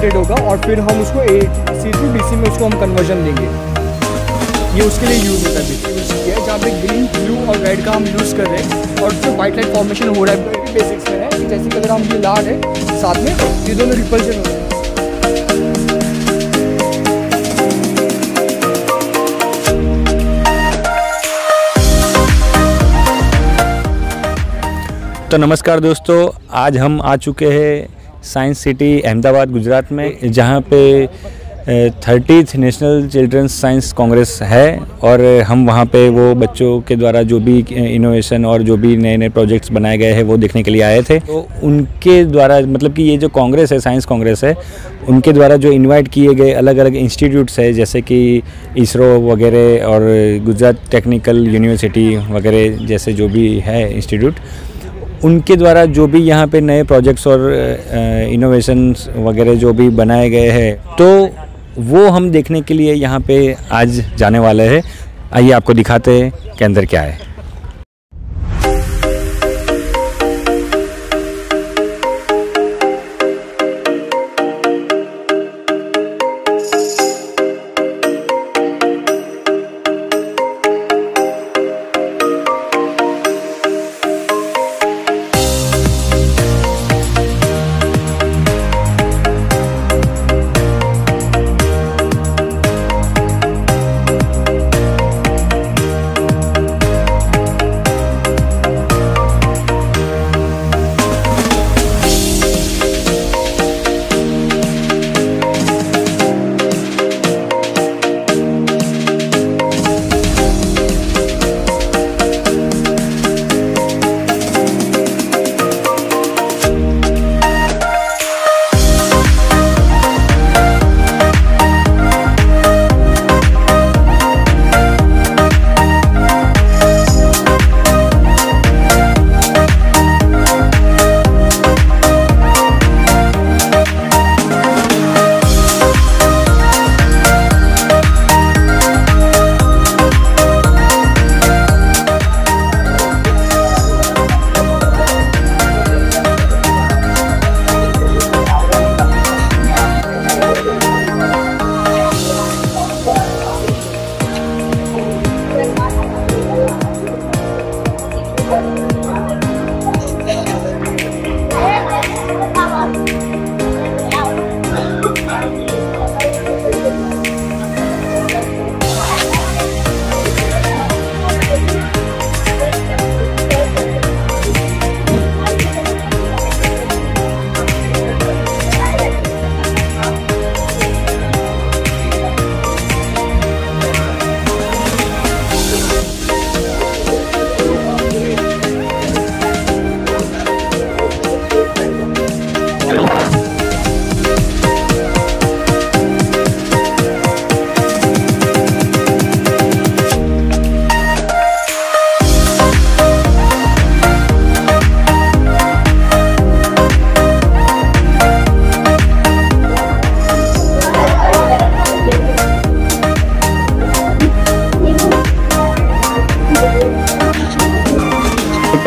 Activated होगा और फिर हम उसको AC टू DC में उसको हम कन्वर्जन देंगे। ये उसके लिए यूज़ होता है बेसिकली है, जहाँ पे ग्रीन, ब्लू और रेड का हम यूज़ कर रहे हैं और जो वाइट लाइट फॉर्मेशन हो रहा है बेसिक्स में है कि जैसे कि अगर हम ये ला रहे हैं साथ में ये दोनों रिपल्शन हो रहे हैं। तो नमस्कार दोस्तों, आज हम आ चुके हैं साइंस सिटी अहमदाबाद गुजरात में, जहाँ पे 30th national children's science Congress है और हम वहाँ पे वो बच्चों के द्वारा जो भी इनोवेशन और जो भी नए नए प्रोजेक्ट्स बनाए गए हैं वो देखने के लिए आए थे। तो उनके द्वारा मतलब कि ये जो कांग्रेस है, साइंस कांग्रेस है, उनके द्वारा जो इनवाइट किए गए अलग अलग इंस्टीट्यूट्स है जैसे कि इसरो वगैरह और गुजरात टेक्निकल यूनिवर्सिटी वगैरह जैसे जो भी है इंस्टीट्यूट, उनके द्वारा जो भी यहाँ पे नए प्रोजेक्ट्स और इनोवेशंस वगैरह जो भी बनाए गए हैं, तो वो हम देखने के लिए यहाँ पे आज जाने वाले हैं। आइए आपको दिखाते हैं कि अंदर क्या है।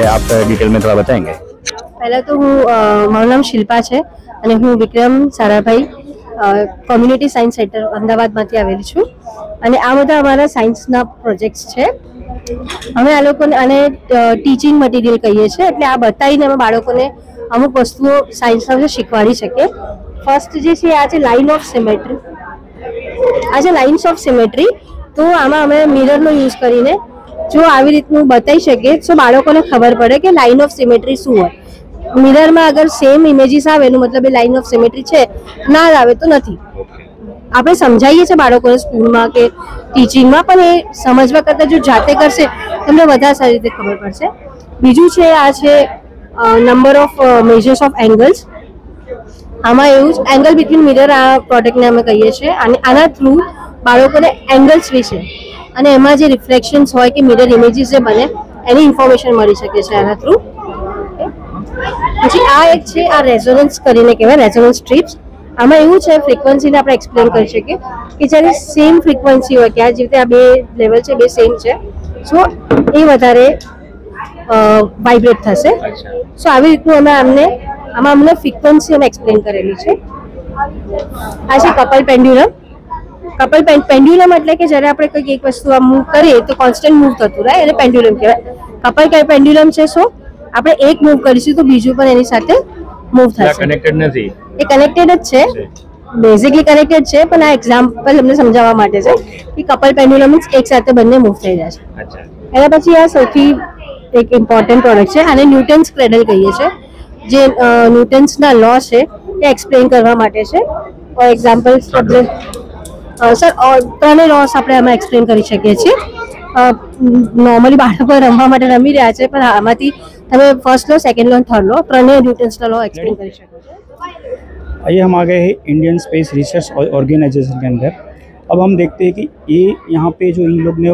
आप डिटेल में थोड़ा बताएंगे? पहला तो हूँ मारू नाम शिल्पा है અને હું Vikram Sarabhai community science centre અમદાવાદમાંથી આવેલી છું અને આ બધા અમારા સાયન્સના પ્રોજેક્ટ્સ છે। અમે આ લોકોને આને ટીચિંગ મટીરિયલ કહીએ છીએ, એટલે આ બતાવીને અમે બાળકોને અમુક વસ્તુઓ સાયન્સના વિશે શીખવાડી શકીએ। ફર્સ્ટ જે છે આ છે લાઇન ઓફ સિમેટ્રી। આ છે લાઇન્સ ઓફ સિમેટ્રી, તો આમાં અમે મિરરનો યુઝ કરીને જો આવી રીતનું બતાવી શકીએ તો બાળકોને ખબર પડે કે લાઇન ઓફ સિમેટ્રી શું હોય। मिरर में अगर सेम इमेजीस आवे नो मतलब ये लाइन ऑफ सिमेट्री छे, ना आवे तो नहीं। आपणे समझाईए छे बाळकोने स्कूल में के टीचिंग में, पण ए समझवा करता जो जाते करशे तमने वधारे सारी रीते खबर पड़शे। बीजू छे आ छे number of measures of angles. आमां एवुं ज एंगल बिटवीन मिरर आ प्रोडक्ट ने अमे कहीए छे अने आना थ्रू बाळकोने एंगल्स विषे अने एमां जे रिफ्लेक्शन्स होय के मिरर इमेजीस जे बने एनी इन्फॉर्मेशन मळी शके छे आना थ्रू। પછી આ એક છે આ રેઝોનન્સ કરીને કહેવાય, રેઝોનન્સ સ્ટ્રીપ્સ। આમાં એવું છે ફ્રીક્વન્સીને આપણે એક્સપ્લેન કરી શકીએ કે જ્યારે સેમ ફ્રીક્વન્સી હોય કે આ જે રીતે આ બે લેવલ છે બે સેમ છે, સો એ વધારે વાઇબ્રેટ થશે। સો આવી રીતનું અમે આમાં અમને ફ્રીક્વન્સી અમે એક્સપ્લેન કરેલી છે। આ છે કપલ પેન્ડ્યુલમ. કપલ પેન્ડ્યુલમ એટલે કે જ્યારે આપણે કોઈ એક વસ્તુ આમ મૂવ કરીએ તો કોન્સ્ટન્ટ મૂવ થતું રહે એટલે પેન્ડ્યુલમ કહેવાય. કપલ પેન્ડ્યુલમ છે શું આપણે એક મૂવ કરીશું તો બીજું પણ એની સાથે મૂવ થશે. કનેક્ટેડ નથી, એ કનેક્ટેડ જ છે, બેઝિકલી કનેક્ટેડ છે, પણ આ એક્ઝામ્પલ અમને સમજાવવા માટે છે કે કપલ પેન્ડ્યુલમ મીન્સ એક સાથે બંને મૂવ થઈ જાય છે. અચ્છા. એના પછી આ સૌથી એક ઇમ્પોર્ટન્ટ પ્રોડક્ટ છે, આને ન્યૂટન્સ ક્રેડલ કહીએ છીએ. જે ન્યૂટન્સના લો છે એ એક્સપ્લેન કરવા માટે છે. ફોર એક્ઝામ્પલ સર ત્રણેય લોસ આપણે આમાં એક્સપ્લેન કરી શકીએ છીએ. નોર્મલી બાળકો રમવા માટે રમી રહ્યા છે, પણ આમાંથી તમે ફર્स्ट लो, सेकंड लो, थर्ड लो, ત્રણેય ન્યૂટન્સના લો एक्सप्लेन કરી શકો છો. आइए हम आ गए हैं इंडियन स्पेस रिसर्च ऑर्गेनाइजेशन के अंदर. अब हम देखते हैं कि ये यहाँ पे जो इन लोग ने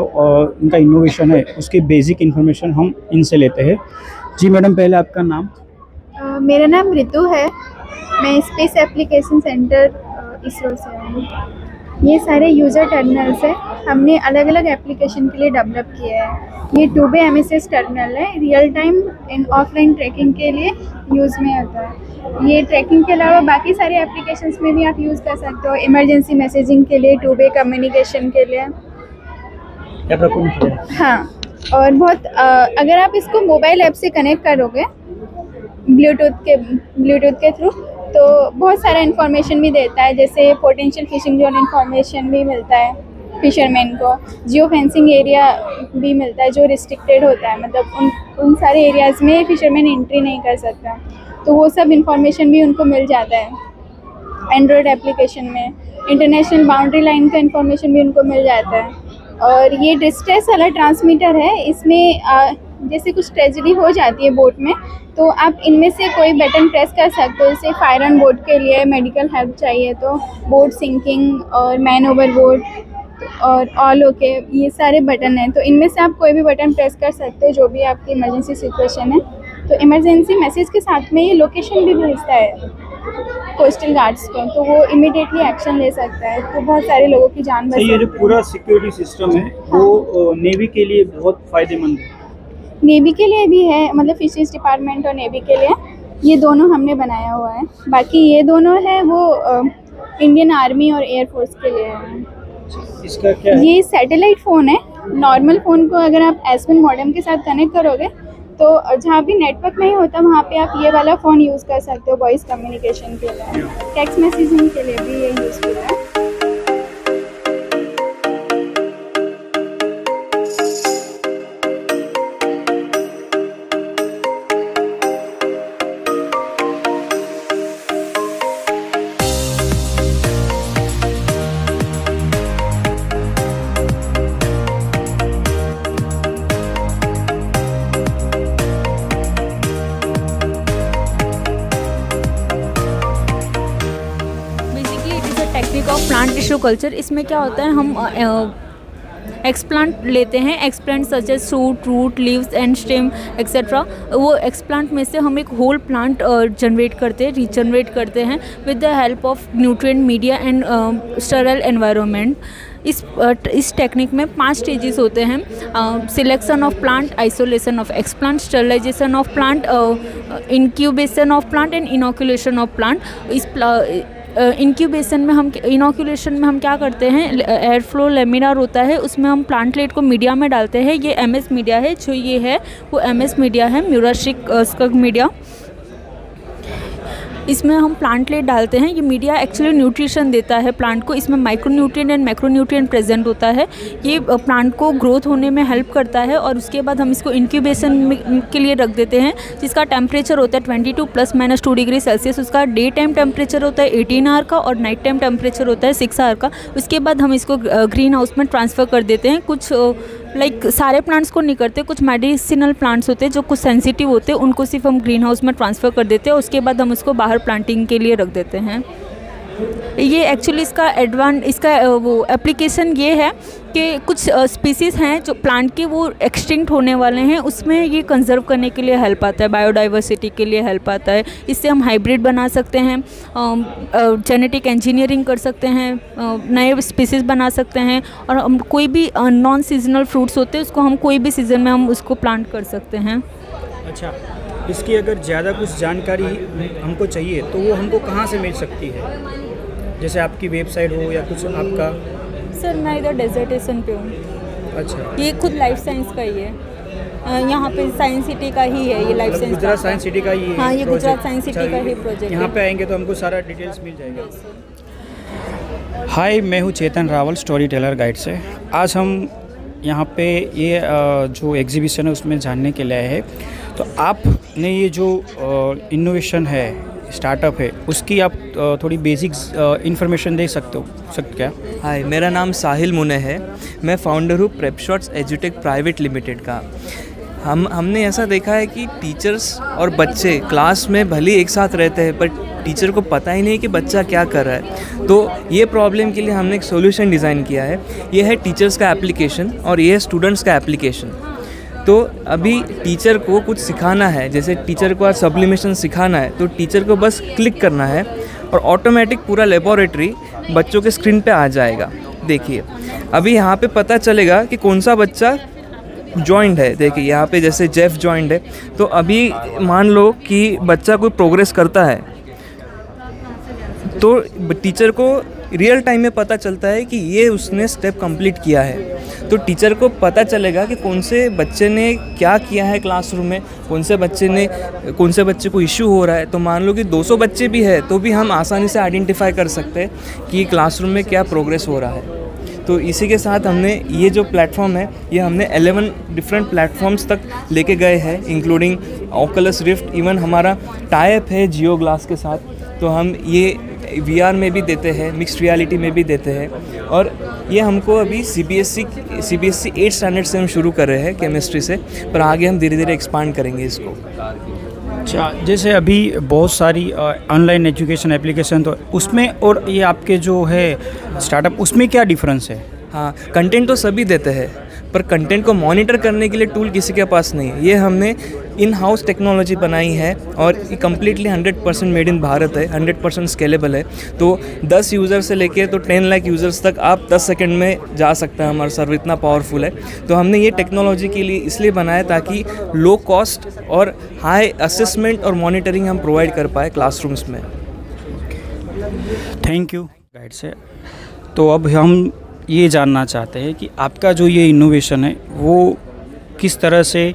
इनका इनोवेशन है उसकी बेसिक इन्फॉर्मेशन हम इनसे लेते हैं. जी मैडम, पहले आपका नाम. मेरा नाम ऋतु है. मैं स्पेस एप्लीकेशन सेंटर इसरो से हूँ. ये सारे यूज़र टर्मिनल्स हैं, हमने अलग अलग एप्लीकेशन के लिए डेवलप किया है. ये 2 MSS टर्मिनल है, real time and offline tracking के लिए यूज़ में आता है. ये ट्रैकिंग के अलावा बाकी सारे एप्लीकेशंस में भी आप यूज़ कर सकते हो. इमरजेंसी मैसेजिंग के लिए, 2 कम्युनिकेशन के लिए. हाँ, और बहुत अगर आप इसको मोबाइल ऐप से कनेक्ट करोगे ब्लूटूथ के थ्रू तो बहुत सारा इन्फॉर्मेशन भी देता है. जैसे पोटेंशियल फिशिंग जोन इन्फॉर्मेशन भी मिलता है फिशरमैन को. जियो फेंसिंग एरिया भी मिलता है जो रिस्ट्रिक्टेड होता है, मतलब उन सारे एरियाज़ में फिशरमैन एंट्री नहीं कर सकता, तो वो सब इन्फॉर्मेशन भी उनको मिल जाता है. एंड्रॉयड एप्लीकेशन में इंटरनेशनल बाउंड्री लाइन का इन्फॉर्मेशन भी उनको मिल जाता है. और ये डिस्ट्रेस वाला ट्रांसमीटर है. इसमें जैसे कुछ ट्रेजेडी हो जाती है बोट में तो आप इनमें से कोई बटन प्रेस कर सकते हो. जैसे फायर ऑन बोट के लिए मेडिकल हेल्प चाहिए तो बोट सिंकिंग और मैन ओवर बोट और ऑल ओके, ये सारे बटन हैं. तो इनमें से आप कोई भी बटन प्रेस कर सकते हो जो भी आपकी इमरजेंसी सिचुएशन है. तो इमरजेंसी मैसेज के साथ में ये लोकेशन भी भेजता है कोस्टल गार्ड्स को, तो वो इमीडिएटली एक्शन ले सकता है. तो बहुत सारे लोगों की जान बच सकती है. ये जो पूरा सिक्योरिटी सिस्टम है वो नेवी के लिए बहुत फ़ायदेमंद है. नेवी के लिए भी है, मतलब फिशरीज डिपार्टमेंट और नेवी के लिए ये दोनों हमने बनाया हुआ है. बाकी ये दोनों है वो इंडियन आर्मी और एयरफोर्स के लिए है. इसका क्या है? ये सैटेलाइट फ़ोन है. नॉर्मल फ़ोन को अगर आप S1 मॉडेम के साथ कनेक्ट करोगे तो जहाँ भी नेटवर्क नहीं होता वहाँ पे आप ये वाला फ़ोन यूज़ कर सकते हो वॉइस कम्युनिकेशन के लिए. टेक्स्ट मैसेजिंग के लिए भी ये यूज़फुल है. Technique of plant tissue culture. इसमें क्या होता है, हम एक्सप्लांट लेते हैं, explant such as shoot, root, leaves and stem etcetera. वो एक्सप्लांट में से हम एक होल प्लांट जनरेट करते हैं, रीजनरेट करते हैं with the help of nutrient media and sterile environment. इस टेक्निक में 5 स्टेजेस होते हैं. Selection of plant, isolation of explant, sterilisation of plant, incubation of plant and inoculation of plant. इस incubation में इनोकुलेशन में हम क्या करते हैं, एयर फ्लो लेमिनार होता है, उसमें हम प्लांटलेट को मीडिया में डालते हैं. ये MS मीडिया है, जो ये है वो MS मीडिया है, म्यूराशिक स्कग मीडिया. इसमें हम प्लांटलेट डालते हैं. ये मीडिया एक्चुअली न्यूट्रिशन देता है प्लांट को. इसमें माइक्रोन्यूट्रिएंट एंड मैक्रोन्यूट्रिएंट प्रेजेंट होता है. ये प्लांट को ग्रोथ होने में हेल्प करता है. और उसके बाद हम इसको इंक्यूबेशन के लिए रख देते हैं, जिसका टेम्परेचर होता है 22 ± 2 डिग्री सेल्सियस. उसका डे टाइम टेम्परेचर होता है 18 आवर का और नाइट टाइम टेम्परेचर होता है 6 आवर का. उसके बाद हम इसको ग्रीन हाउस में ट्रांसफ़र कर देते हैं. कुछ सारे प्लांट्स को नहीं करते, कुछ मेडिसिनल प्लांट्स होते हैं जो कुछ सेंसिटिव होते हैं, उनको सिर्फ हम ग्रीन हाउस में ट्रांसफ़र कर देते हैं. उसके बाद हम उसको बाहर प्लांटिंग के लिए रख देते हैं. ये एक्चुअली इसका वो एप्लीकेशन ये है कि कुछ स्पीसीज़ हैं जो प्लांट के वो एक्सटिंक्ट होने वाले हैं, उसमें ये कंजर्व करने के लिए हेल्प आता है, बायोडाइवर्सिटी के लिए हेल्प आता है. इससे हम हाइब्रिड बना सकते हैं, जेनेटिक इंजीनियरिंग कर सकते हैं, नए स्पीसीज़ बना सकते हैं. और हम कोई भी नॉन सीजनल फ्रूट्स होते हैं उसको हम कोई भी सीज़न में हम उसको प्लांट कर सकते हैं. अच्छा, इसकी अगर ज़्यादा कुछ जानकारी हमको चाहिए तो वो हमको कहाँ से मिल सकती है? जैसे आपकी वेबसाइट हो या कुछ आपका? सर मैं इधर डेजर्टेशन पे हूँ। अच्छा, ये खुद लाइफ साइंस का ही है। यहाँ पे साइंस सिटी का ही है ये life science. Gujarat science city का ही है? हाँ, ये project? गुजरात साइंस सिटी अच्छा, का ही प्रोजेक्ट यहाँ है। पे आएंगे तो हमको सारा डिटेल्स मिल जाएगा। हाय, मैं हूँ चेतन रावल, स्टोरी टेलर गाइड से। आज हम यहाँ पे ये जो एग्जीबिशन है उसमें जानने के लिए आए हैं। तो आपने ये जो इनोवेशन है, स्टार्टअप है, उसकी आप थोड़ी बेसिक्स इन्फॉर्मेशन दे सकते हो क्या? हाय, मेरा नाम साहिल मुने है। मैं फाउंडर हूँ प्रेपशॉट्स एजुटेक प्राइवेट लिमिटेड का। हमने ऐसा देखा है कि टीचर्स और बच्चे क्लास में भले एक साथ रहते हैं पर टीचर को पता ही नहीं कि बच्चा क्या कर रहा है। तो ये प्रॉब्लम के लिए हमने एक सॉल्यूशन डिज़ाइन किया है। ये है टीचर्स का एप्लीकेशन और ये है स्टूडेंट्स का एप्लीकेशन। तो अभी टीचर को कुछ सिखाना है, जैसे टीचर को आज सब्लिमेशन सिखाना है तो टीचर को बस क्लिक करना है और ऑटोमेटिक पूरा लेबोरेटरी बच्चों के स्क्रीन पे आ जाएगा। देखिए अभी यहाँ पे पता चलेगा कि कौन सा बच्चा जॉइंड है। देखिए यहाँ पे जैसे जेफ जॉइंड है, तो अभी मान लो कि बच्चा कोई प्रोग्रेस करता है तो टीचर को रियल टाइम में पता चलता है कि ये उसने स्टेप कंप्लीट किया है। तो टीचर को पता चलेगा कि कौन से बच्चे ने क्या किया है क्लासरूम में, कौन से बच्चे को इश्यू हो रहा है। तो मान लो कि 200 बच्चे भी है तो भी हम आसानी से आइडेंटिफाई कर सकते हैं कि क्लासरूम में क्या प्रोग्रेस हो रहा है। तो इसी के साथ हमने ये जो प्लेटफॉर्म है ये हमने 11 डिफरेंट प्लेटफॉर्म्स तक लेके गए हैं, इंक्लूडिंग ऑकुलस रिफ्ट। इवन हमारा टाई अप है जियो ग्लास के साथ, तो हम ये VR में भी देते हैं, मिक्स्ड रियलिटी में भी देते हैं। और ये हमको अभी CBSE 8 स्टैंडर्ड से हम शुरू कर रहे हैं केमिस्ट्री से, पर आगे हम धीरे धीरे एक्सपांड करेंगे इसको। अच्छा, जैसे अभी बहुत सारी ऑनलाइन एजुकेशन एप्लीकेशन तो उसमें और ये आपके जो है स्टार्टअप, उसमें क्या डिफरेंस है? हाँ, कंटेंट तो सभी देते हैं पर कंटेंट को मॉनिटर करने के लिए टूल किसी के पास नहीं है। ये हमने इन हाउस टेक्नोलॉजी बनाई है और ये कम्प्लीटली 100% मेड इन भारत है, 100% स्केलेबल है। तो 10 यूज़र से लेके तो 10 लाख यूज़र्स तक आप 10 सेकंड में जा सकता है। हमारा सर्वर इतना पावरफुल है। तो हमने ये टेक्नोलॉजी के लिए इसलिए बनाया ताकि लो कॉस्ट और हाई असेसमेंट और मॉनिटरिंग हम प्रोवाइड कर पाए क्लासरूम्स में। थैंक यू गाइड से। तो अब हम ये जानना चाहते हैं कि आपका जो ये इनोवेशन है वो किस तरह से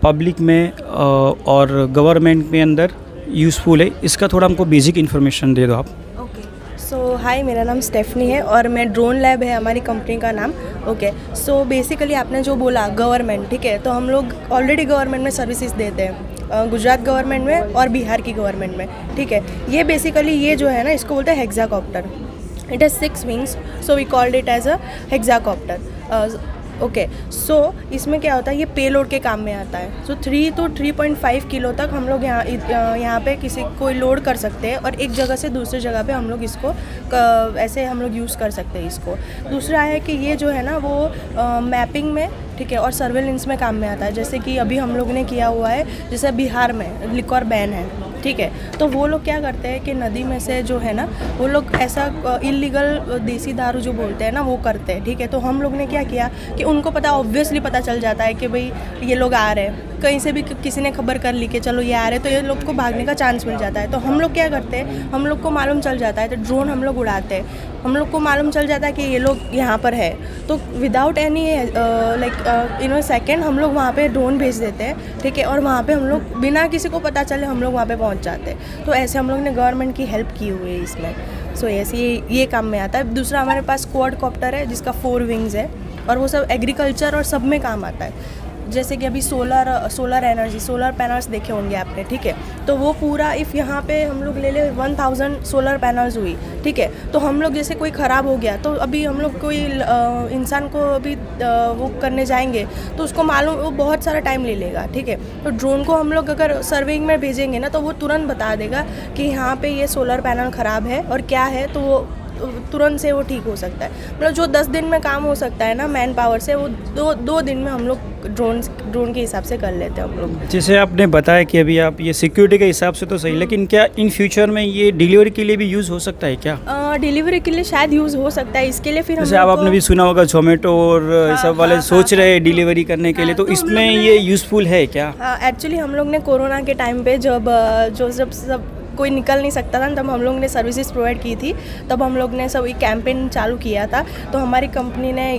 पब्लिक में और गवर्नमेंट में अंदर यूज़फुल है, इसका थोड़ा हमको बेसिक इन्फॉर्मेशन दे दो आप। ओके, सो हाय, मेरा नाम स्टेफनी है और मैं ड्रोन लैब है हमारी कंपनी का नाम। ओके, सो बेसिकली आपने जो बोला गवर्नमेंट, ठीक है, तो हम लोग ऑलरेडी गवर्नमेंट में सर्विसेज देते हैं, गुजरात गवर्नमेंट में और बिहार की गवर्नमेंट में, ठीक है। ये बेसिकली ये जो है ना, इसको बोलते हैं hexacopter. It has 6 wings, so we called it as a hexacopter. Okay, so इसमें क्या होता है, ये पेलोड के काम में आता है। सो 3 to 3.5 किलो तक हम लोग यहाँ पे किसी कोई लोड कर सकते हैं और एक जगह से दूसरी जगह पे हम लोग इसको ऐसे हम लोग यूज़ कर सकते हैं इसको। दूसरा है कि ये जो है ना वो मैपिंग में, ठीक है, और सर्वेलेंस में काम में आता है। जैसे कि अभी हम लोग ने किया हुआ है, जैसे बिहार में लिक्वर बैन है, ठीक है, तो वो लोग क्या करते हैं कि नदी में से जो है ना वो लोग ऐसा इलीगल देसी दारू जो बोलते हैं ना वो करते हैं, ठीक है। तो हम लोग ने क्या किया कि उनको पता, ऑब्वियसली पता चल जाता है कि भाई ये लोग आ रहे हैं, कहीं से भी किसी ने खबर कर ली कि चलो ये आ रहे हैं, तो ये लोग को भागने का चांस मिल जाता है। तो हम लोग क्या करते हैं, हम लोग को मालूम चल जाता है तो ड्रोन हम लोग उड़ाते हैं, हम लोग को मालूम चल जाता है कि ये लोग यहाँ पर है, तो विदाउट एनी लाइक सेकेंड हम लोग वहाँ पे ड्रोन भेज देते हैं, ठीक है, और वहाँ पे हम लोग बिना किसी को पता चले हम लोग वहाँ पे पहुँच जाते हैं। तो ऐसे हम लोग ने गवर्नमेंट की हेल्प की हुई है इसमें। सो ऐसे ये काम में आता है। दूसरा हमारे पास क्वाडकॉप्टर है जिसका 4 विंग्स है और वो सब एग्रीकल्चर और सब में काम आता है। जैसे कि अभी सोलर एनर्जी, सोलर पैनल्स देखे होंगे आपने, ठीक है, तो वो पूरा इफ़ यहाँ पे हम लोग ले 1000 सोलर पैनल्स हुई, ठीक है, तो हम लोग जैसे कोई ख़राब हो गया तो अभी हम लोग कोई इंसान को अभी वो करने जाएंगे तो उसको मालूम, वो बहुत सारा टाइम ले लेगा, ठीक है। तो ड्रोन को हम लोग अगर सर्विंग में भेजेंगे ना तो वो तुरंत बता देगा कि यहाँ पे ये सोलर पैनल ख़राब है और क्या है, तो वो तुरंत से वो ठीक हो सकता है। मतलब जो 10 दिन में काम हो सकता है ना मैन पावर से, वो दो दिन में हम लोग ड्रोन के हिसाब से कर लेते हैं हम लोग। जैसे आपने बताया कि अभी आप ये सिक्योरिटी के हिसाब से तो सही, लेकिन क्या इन फ्यूचर में ये डिलीवरी के लिए भी यूज़ हो सकता है क्या? डिलीवरी के लिए शायद यूज़ हो सकता है। इसके लिए फिर जैसे आपने भी सुना होगा जोमेटो और सब वाले सोच रहे हैं डिलीवरी करने के लिए, तो इसमें ये यूज़फुल है क्या? एक्चुअली हम लोग ने कोरोना के टाइम पे जब सब कोई निकल नहीं सकता था, तब हम लोग ने सर्विसेज प्रोवाइड की थी। तब हम लोग ने सब एक कैंपेन चालू किया था। तो हमारी कंपनी ने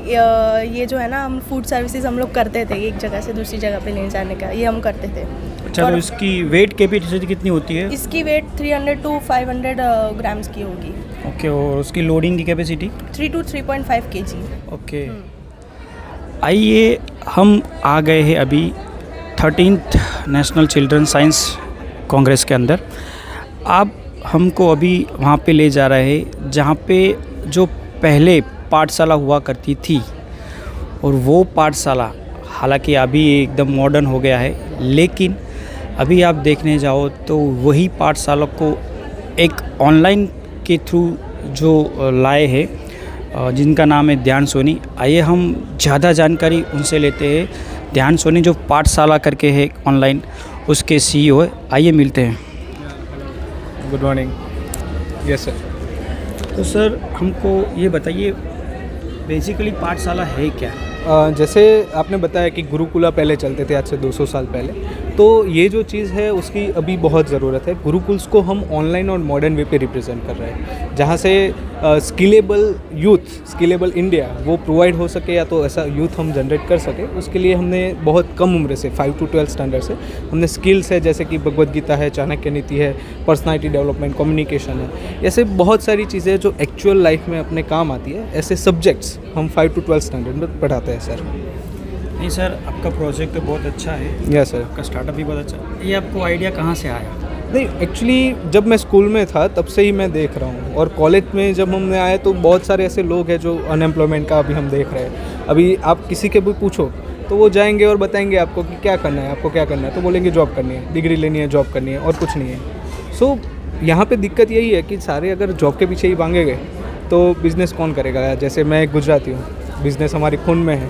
ये जो है ना, हम फूड सर्विसेज हम लोग करते थे, एक जगह से दूसरी जगह पे ले जाने का, ये हम करते थे। अच्छा, तो इसकी वेट कैपेसिटी कितनी होती है? इसकी वेट 300 to 500 ग्राम्स की होगी। ओके, और उसकी लोडिंग की कैपेसिटी 3 to 3.5 kg। ओके, आइए हम आ गए हैं अभी 13th national children science Congress के अंदर। आप हमको अभी वहाँ पे ले जा रहे हैं जहाँ पे जो पहले पाठशाला हुआ करती थी, और वो पाठशाला हालांकि अभी एकदम मॉडर्न हो गया है, लेकिन अभी आप देखने जाओ तो वही पाठशाला को एक ऑनलाइन के थ्रू जो लाए हैं, जिनका नाम है ध्यान सोनी। आइए हम ज़्यादा जानकारी उनसे लेते हैं। ध्यान सोनी जो पाठशाला करके है ऑनलाइन, उसके CEO है। आइए मिलते हैं। Good morning. Yes sir. तो सर हमको ये बताइए, बेसिकली पाठशाला है क्या? जैसे आपने बताया कि गुरुकुला पहले चलते थे आज से 200 साल पहले, तो ये जो चीज़ है उसकी अभी बहुत ज़रूरत है। गुरुकुल्स को हम ऑनलाइन और मॉडर्न वे पे रिप्रेजेंट कर रहे हैं, जहाँ से स्किलेबल यूथ, स्किलेबल इंडिया वो प्रोवाइड हो सके, या तो ऐसा यूथ हम जनरेट कर सके। उसके लिए हमने बहुत कम उम्र से 5 to 12 स्टैंडर्ड से हमने स्किल्स है, जैसे कि भगवद गीता है, चाणक्य नीति है, पर्सनालिटी डेवलपमेंट, कम्युनिकेशन है, ऐसे बहुत सारी चीज़ें जो एक्चुअल लाइफ में अपने काम आती है, ऐसे सब्जेक्ट्स हम 5 to 12 स्टैंडर्ड में पढ़ाते हैं सर। नहीं सर, आपका प्रोजेक्ट तो बहुत अच्छा है। Yes sir. आपका स्टार्टअप भी बहुत अच्छा है। ये आपको आइडिया कहाँ से आया? नहीं, एक्चुअली जब मैं स्कूल में था तब से ही मैं देख रहा हूँ, और कॉलेज में जब हमने आए तो बहुत सारे ऐसे लोग हैं जो अनएम्प्लॉयमेंट का अभी हम देख रहे हैं। अभी आप किसी के भी पूछो तो वो जाएंगे और बताएंगे आपको कि क्या करना है, आपको क्या करना है, तो बोलेंगे जॉब करनी है, डिग्री लेनी है, जॉब करनी है, और कुछ नहीं है। सो यहाँ पे दिक्कत यही है कि सारे अगर जॉब के पीछे ही भागेंगे गए तो बिज़नेस कौन करेगा। जैसे मैं एक गुजराती हूँ, बिज़नेस हमारी खून में है,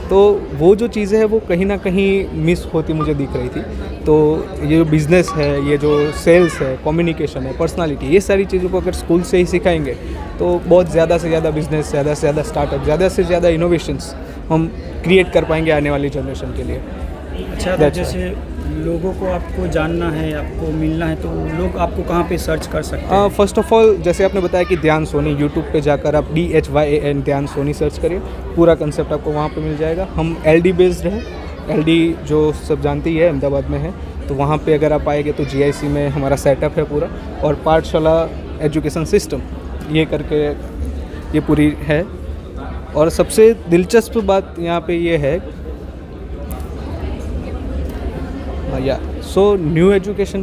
तो वो जो चीज़ें हैं वो कहीं ना कहीं मिस होती मुझे दिख रही थी। तो ये जो बिज़नेस है, ये जो सेल्स है, कम्युनिकेशन है, पर्सनालिटी, ये सारी चीज़ों को अगर स्कूल से ही सिखाएंगे तो बहुत ज़्यादा से ज़्यादा बिज़नेस, ज़्यादा से ज़्यादा स्टार्टअप, ज़्यादा से ज़्यादा इनोवेशंस हम क्रिएट कर पाएंगे आने वाली जनरेशन के लिए। अच्छा, तो जैसे लोगों को आपको जानना है, आपको मिलना है, तो लोग आपको कहाँ पे सर्च कर सकते हैं? फर्स्ट ऑफ ऑल, जैसे आपने बताया कि ध्यान सोनी, यूट्यूब पे जाकर आप DHYAN ध्यान सोनी सर्च करिए, पूरा कंसेप्ट आपको वहाँ पे मिल जाएगा। हम LD बेस्ड है, LD जो सब जानती है अहमदाबाद में है, तो वहाँ पे अगर आप आएंगे तो GIC में हमारा सेटअप है पूरा, और पाठशाला एजुकेशन सिस्टम ये करके ये पूरी है। और सबसे दिलचस्प बात यहाँ पे ये है न्यू एजुकेशन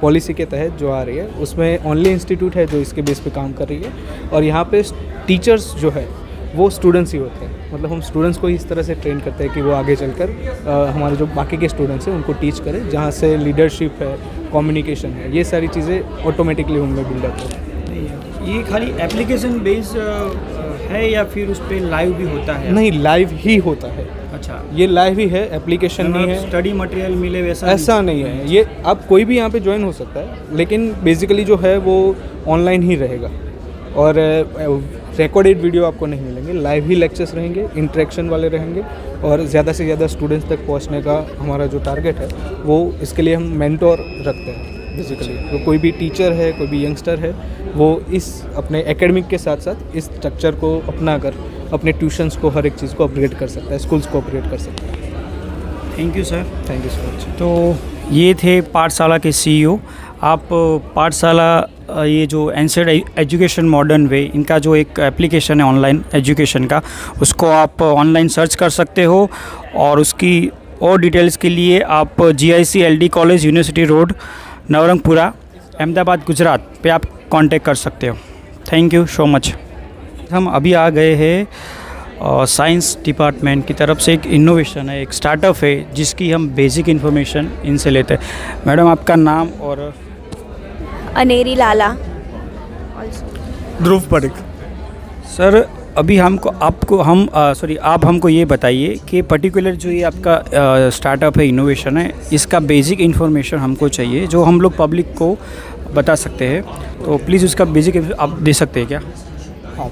पॉलिसी के तहत जो आ रही है, उसमें ओनली इंस्टीट्यूट है जो इसके बेस पे काम कर रही है, और यहाँ पे टीचर्स जो है वो स्टूडेंट्स ही होते हैं। मतलब हम स्टूडेंट्स को इस तरह से ट्रेन करते हैं कि वो आगे चलकर हमारे जो बाकी के स्टूडेंट्स हैं उनको टीच करें, जहाँ से लीडरशिप है, कम्युनिकेशन है, ये सारी चीज़ें ऑटोमेटिकली उनमें बिल्डअप हो। ये खाली एप्लीकेशन बेस्ड है या फिर उस पर लाइव भी होता है? नहीं, लाइव ही होता है। अच्छा, ये लाइव ही है, एप्लीकेशन नहीं है। स्टडी मटेरियल मिले वैसा ऐसा नहीं है। ये आप कोई भी यहाँ पे ज्वाइन हो सकता है, लेकिन बेसिकली जो है वो ऑनलाइन ही रहेगा, और रिकॉर्डेड वीडियो आपको नहीं मिलेंगे, लाइव ही लेक्चर्स रहेंगे, इंटरेक्शन वाले रहेंगे, और ज़्यादा से ज़्यादा स्टूडेंट्स तक पहुँचने का हमारा जो टारगेट है वो, इसके लिए हम मेंटोर रखते हैं। बेसिकली तो कोई भी टीचर है, कोई भी यंगस्टर है, वो इस अपने एकेडमिक के साथ साथ इस स्ट्रक्चर को अपना कर अपने ट्यूशन्स को, हर एक चीज़ को अपग्रेड कर सकता है, स्कूल्स को अपग्रेड कर सकता है। Thank you sir. Thank you so much. तो ये थे पाठशाला के CEO। आप पाठशाला ये जो एनसेड एजुकेशन मॉडर्न वे, इनका जो एक एप्लीकेशन है ऑनलाइन एजुकेशन का, उसको आप ऑनलाइन सर्च कर सकते हो, और उसकी और डिटेल्स के लिए आप GIC LD college, university road, Navrangpura, Ahmedabad, Gujarat पे आप कांटेक्ट कर सकते हो। Thank you so much. हम अभी आ गए हैं साइंस डिपार्टमेंट की तरफ से एक इनोवेशन है, एक स्टार्टअप है, जिसकी हम बेसिक इन्फॉर्मेशन इनसे लेते हैं। मैडम, आपका नाम? और अनेरी लाला। ध्रुव पडिक। सर, अभी आप हमको ये बताइए कि पर्टिकुलर जो ये आपका स्टार्टअप है, इनोवेशन है, इसका बेसिक इन्फॉर्मेशन हमको चाहिए जो हम लोग पब्लिक को बता सकते हैं, तो प्लीज़ उसका बेसिक आप दे सकते हैं क्या? हाँ,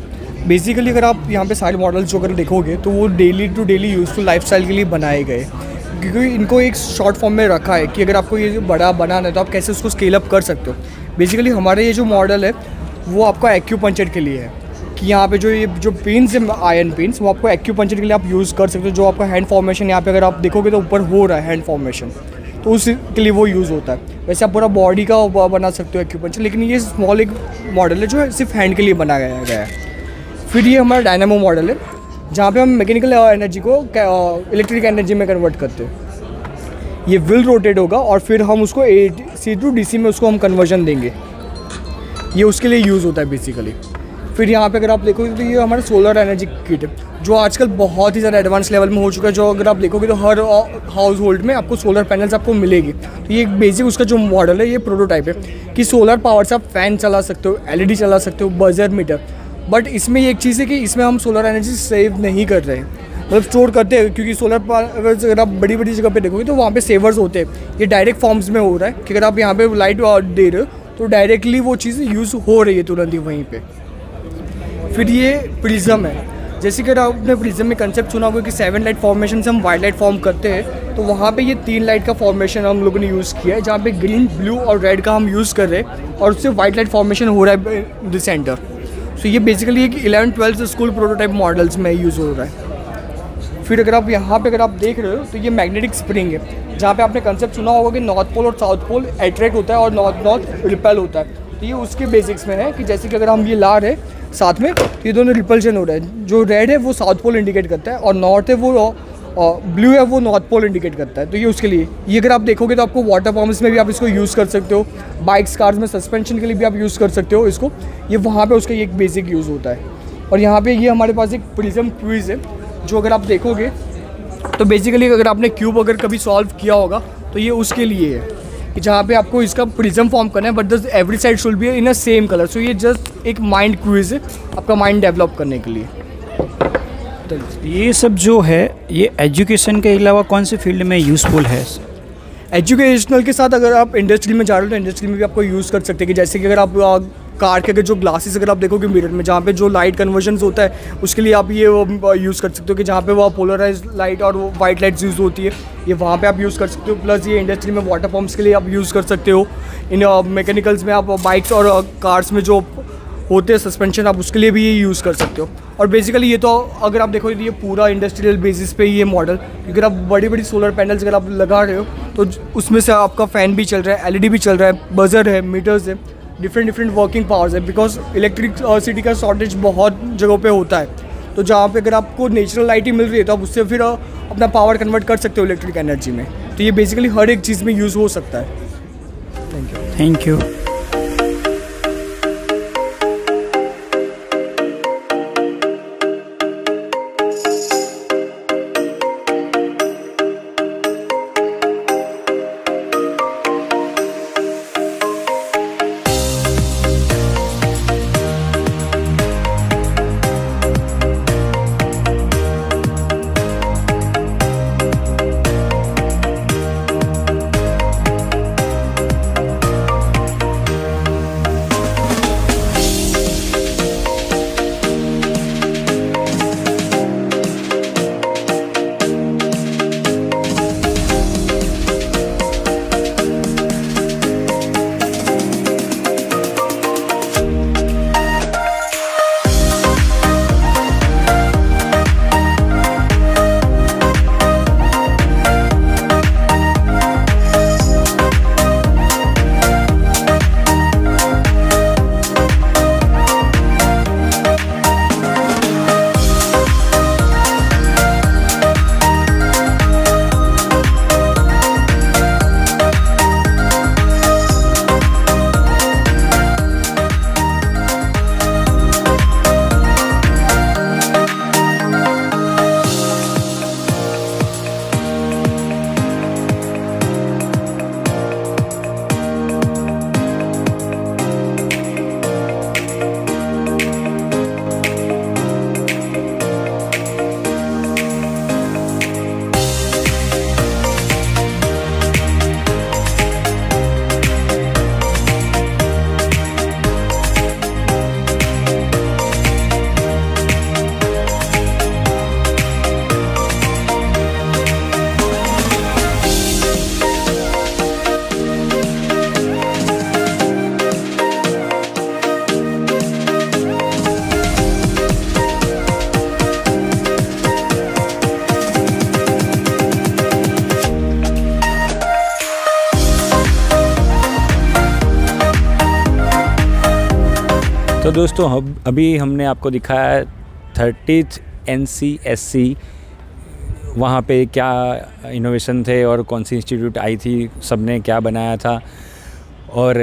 बेसिकली अगर आप यहाँ पे सारे मॉडल्स जो अगर देखोगे तो वो daily to daily useful lifestyle के लिए बनाए गए। क्योंकि इनको एक शॉर्ट फॉर्म में रखा है कि अगर आपको ये जो बड़ा बनाना है तो आप कैसे उसको स्केल अप कर सकते हो। बेसिकली हमारा ये जो मॉडल है वो आपका एक्यूपंक्चर के लिए है कि यहाँ पे जो ये जो पेन्स है आयरन पेन्स, वो आपको एक्यूपंक्चर के लिए आप यूज़ कर सकते हो। जो आपका हैंड फॉर्मेशन यहाँ पे अगर आप देखोगे तो ऊपर हो रहा है हैंड फॉर्मेशन, तो उसके लिए वो यूज़ होता है। वैसे आप पूरा बॉडी का बना सकते हो एक्यूपंक्चर, लेकिन ये स्मॉल एक मॉडल है जो है सिर्फ हैंड के लिए बनाया गया है। फिर ये हमारा डायनामो मॉडल है जहाँ पे हम मैकेनिकल एनर्जी को इलेक्ट्रिक एनर्जी में कन्वर्ट करते हैं। ये व्हील रोटेट होगा और फिर हम उसको AC to DC में उसको हम कन्वर्जन देंगे, ये उसके लिए यूज़ होता है बेसिकली। फिर यहाँ पे अगर आप देखोगे तो ये हमारा सोलर एनर्जी किट है जो आजकल बहुत ही ज़्यादा एडवांस लेवल में हो चुका है। जो अगर आप देखोगे तो हर हाउस होल्ड में आपको सोलर पैनल्स आपको मिलेगी। तो ये बेसिक उसका जो मॉडल है, ये प्रोटोटाइप है कि सोलर पावर से आप फ़ैन चला सकते हो, LED चला सकते हो, बजर मीटर। बट इसमें एक चीज़ है कि इसमें हम सोलर एनर्जी सेव नहीं कर रहे हैं, मतलब स्टोर करते हैं, क्योंकि सोलर पावर अगर आप बड़ी बड़ी जगह पे देखोगे तो वहाँ पे सेवर्स होते हैं। ये डायरेक्ट फॉर्म्स में हो रहा है कि अगर आप यहाँ पे लाइट दे रहे हो तो डायरेक्टली वो चीज़ यूज़ हो रही है तुरंत ही वहीं पे। फिर ये प्रिज्म है, जैसे कि अगर आपने प्रिज्म में कंसेप्ट सुना होगा कि 7 लाइट फॉर्मेशन से हम वाइट लाइट फॉर्म करते हैं, तो वहाँ पे ये 3 लाइट का फॉर्मेशन हम लोगों ने यूज़ किया है, जहाँ पे ग्रीन, ब्लू और रेड का हम यूज़ कर रहे हैं और उससे वाइट लाइट फॉर्मेशन हो रहा है इन द सेंटर। सो ये बेसिकली एक 11-12 स्कूल प्रोटोटाइप मॉडल्स में यूज़ हो रहा है। फिर अगर आप यहाँ पे अगर आप देख रहे हो तो ये मैग्नेटिक स्प्रिंग है, जहाँ पे आपने कंसेप्ट सुना होगा कि नॉर्थ पोल और साउथ पोल अट्रैक्ट होता है और नॉर्थ रिपेल होता है। तो ये उसके बेसिक्स में है कि जैसे कि अगर हम ये ला रहे हैं साथ में तो ये दोनों रिपल्शन हो रहा है। जो रेड है वो साउथ पोल इंडिकेट करता है और नॉर्थ है वो ब्लू है वो नॉर्थ पोल इंडिकेट करता है। तो ये उसके लिए, ये अगर आप देखोगे तो आपको वाटर पम्प्स में भी आप इसको यूज़ कर सकते हो, बाइक्स कार्स में सस्पेंशन के लिए भी आप यूज़ कर सकते हो इसको। ये वहाँ पे उसका एक बेसिक यूज़ होता है। और यहाँ पे ये हमारे पास एक प्रिज्म क्विज़ है, जो अगर आप देखोगे तो बेसिकली अगर आपने क्यूब अगर कभी सॉल्व किया होगा तो ये उसके लिए है कि जहाँ पे आपको इसका प्रिज्म फॉर्म करना है, but the every side should be in a same colour. So ये जस्ट एक माइंड क्विज़ है आपका माइंड डेवलप करने के लिए। ये सब जो है ये एजुकेशन के अलावा कौन से फील्ड में यूज़फुल है? एजुकेशनल के साथ अगर आप इंडस्ट्री में जा रहे हो तो इंडस्ट्री में भी आपको यूज़ कर सकते हैं। कि जैसे कि अगर आप कार के अगर जो ग्लासेस अगर आप देखोगे मिरर में, जहाँ पे जो लाइट कन्वर्जन्स होता है उसके लिए आप ये यूज़ कर सकते हो कि जहाँ पे वो पोलराइज लाइट और वो वाइट लाइट्स यूज़ होती है, ये वहाँ पे आप यूज़ कर सकते हो। प्लस ये इंडस्ट्री में वाटर पम्प्स के लिए आप यूज़ कर सकते हो। इन मैकेनिकल्स में आप बाइक्स और कार्स में जो होते हैं सस्पेंशन, आप उसके लिए भी ये यूज़ कर सकते हो। और बेसिकली ये तो अगर आप देखो ये पूरा इंडस्ट्रियल बेसिस पे ये मॉडल, क्योंकि आप बड़ी बड़ी सोलर पैनल्स अगर आप लगा रहे हो तो उसमें से आपका फ़ैन भी चल रहा है, LED भी चल रहा है, बजर है, मीटर्स है, डिफरेंट वर्किंग पावर्स है। बिकॉज इलेक्ट्रिसिटी का शॉर्टेज बहुत जगहों पे होता है, तो जहाँ पे अगर आपको नेचुरल लाइट ही मिल रही है तो आप उससे फिर अपना पावर कन्वर्ट कर सकते हो इलेक्ट्रिक एनर्जी में। तो ये बेसिकली हर एक चीज़ में यूज़ हो सकता है। Thank you. तो दोस्तों अभी हमने आपको दिखाया 30th NCSC, वहाँ पे क्या इनोवेशन थे और कौन सी इंस्टीट्यूट आई थी, सबने क्या बनाया था, और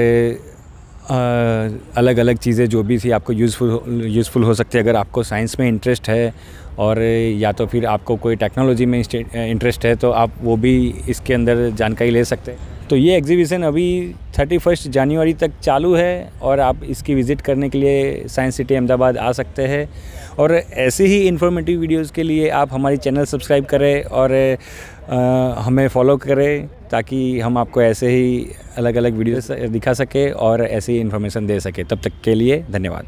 अलग अलग चीज़ें जो भी थी आपको यूज़फुल हो सकती है अगर आपको साइंस में इंटरेस्ट है, और या तो फिर आपको कोई टेक्नोलॉजी में इंटरेस्ट है तो आप वो भी इसके अंदर जानकारी ले सकते हैं। तो ये एग्जीबिशन अभी 31 जनवरी तक चालू है और आप इसकी विज़िट करने के लिए साइंस सिटी अहमदाबाद आ सकते हैं। और ऐसे ही इन्फॉर्मेटिव वीडियोस के लिए आप हमारी चैनल सब्सक्राइब करें और हमें फॉलो करें, ताकि हम आपको ऐसे ही अलग अलग वीडियोस दिखा सके और ऐसी इन्फॉर्मेशन दे सके। तब तक के लिए धन्यवाद।